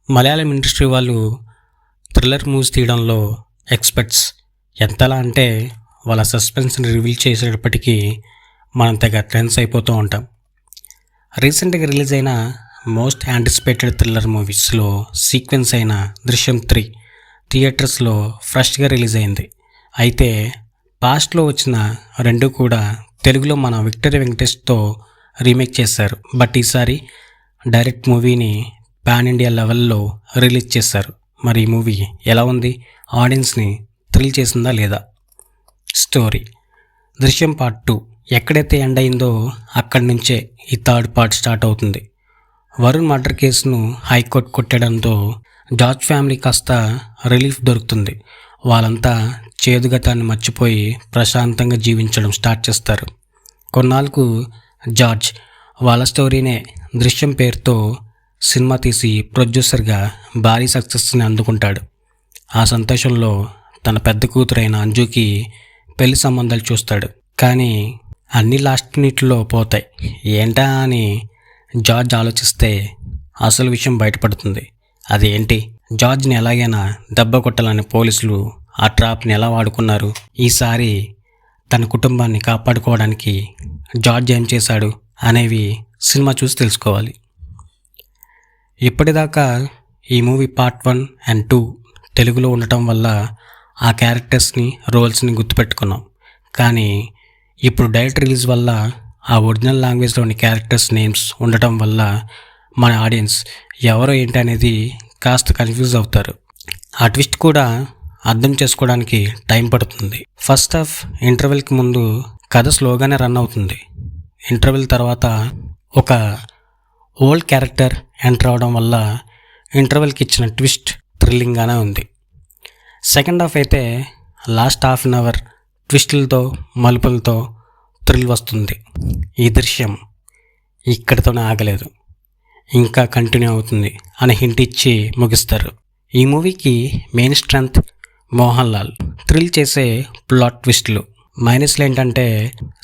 Malayalam industry వాళ్ళు thriller movies తీయడంలో experts. ఎంతలా అంటే వాళ్ళ సస్పెన్స్ని రివీల్ చేసేటప్పటికీ మనం తెగ ట్రెండ్స్ అయిపోతూ ఉంటాం. రీసెంట్గా రిలీజ్ అయిన మోస్ట్ యాంటిసిపేటెడ్ థ్రిల్లర్ మూవీస్లో సీక్వెన్స్ అయిన దృశ్యం 3 థియేటర్స్లో ఫ్రెష్గా రిలీజ్ అయింది. అయితే పాస్ట్లో వచ్చిన రెండు కూడా తెలుగులో మన విక్టరీ వెంకటేష్తో రీమేక్ చేశారు. బట్ ఈసారి డైరెక్ట్ మూవీని పాన్ ఇండియా లెవెల్లో రిలీజ్ చేశారు. మరి ఈ మూవీ ఎలా ఉంది? ఆడియన్స్ని థ్రిల్ చేసిందా లేదా? స్టోరీ దృశ్యం పార్ట్ 2 ఎక్కడైతే ఎండ్ అయిందో అక్కడి నుంచే ఈ థర్డ్ పార్ట్ స్టార్ట్ అవుతుంది. వరుణ్ మర్డర్ కేసును హైకోర్టు కొట్టడంతో జార్జ్ ఫ్యామిలీ కాస్త రిలీఫ్ దొరుకుతుంది. వాళ్ళంతా చేదుగతాన్ని మర్చిపోయి ప్రశాంతంగా జీవించడం స్టార్ట్ చేస్తారు. కొన్నాళ్ళకు జార్జ్ వాళ్ళ స్టోరీనే దృశ్యం పేరుతో సినిమా తీసి ప్రొడ్యూసర్గా భారీ సక్సెస్ని అందుకుంటాడు. ఆ సంతోషంలో తన పెద్ద కూతురైన అంజుకి పెళ్లి సంబంధాలు చూస్తాడు. కానీ అన్ని లాస్ట్ మినిట్లో పోతాయి. ఏంటా అని జార్జ్ ఆలోచిస్తే అసలు విషయం బయటపడుతుంది. అదేంటి? జార్జ్ని ఎలాగైనా దెబ్బ కొట్టాలని పోలీసులు ఆ ట్రాప్ని ఎలా వాడుకున్నారు? ఈసారి తన కుటుంబాన్ని కాపాడుకోవడానికి జార్జ్ ఏం చేశాడు అనేవి సినిమా చూసి తెలుసుకోవాలి. ఇప్పటిదాకా ఈ మూవీ పార్ట్ 1 అండ్ 2 తెలుగులో ఉండటం వల్ల ఆ క్యారెక్టర్స్ని, రోల్స్ని గుర్తుపెట్టుకున్నాం. కానీ ఇప్పుడు డైరెక్ట్ రిలీజ్ వల్ల ఆ ఒరిజినల్ లాంగ్వేజ్లోని క్యారెక్టర్స్ నేమ్స్ ఉండటం వల్ల మన ఆడియన్స్ ఎవరో ఏంటి అనేది కాస్త కన్ఫ్యూజ్ అవుతారు. ఆ ట్విస్ట్ కూడా అర్థం చేసుకోవడానికి టైం పడుతుంది. ఫస్ట్ హాఫ్ ఇంటర్వెల్కి ముందు కథ స్లోగానే రన్ అవుతుంది. ఇంటర్వెల్ తర్వాత ఒక ఓల్డ్ క్యారెక్టర్ ఎంటర్ అవడం వల్ల ఇంటర్వెల్కి ఇచ్చిన ట్విస్ట్ థ్రిల్లింగ్గానే ఉంది. సెకండ్ హాఫ్ అయితే లాస్ట్ హాఫ్ అన్ అవర్ ట్విస్టులతో మలుపులతో థ్రిల్ వస్తుంది. ఈ దృశ్యం ఇక్కడితోనే ఆగలేదు, ఇంకా కంటిన్యూ అవుతుంది అని హింట్ ఇచ్చి ముగిస్తారు. ఈ మూవీకి main strength Mohan Lal, thrill చేసే ప్లాట్ ట్విస్టులు. మైనస్లు ఏంటంటే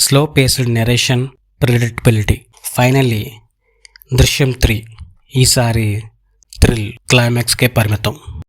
slow paced narration, predictability. Finally Drishyam 3 ఈసారి థ్రిల్ క్లైమాక్స్కే పరిమితం.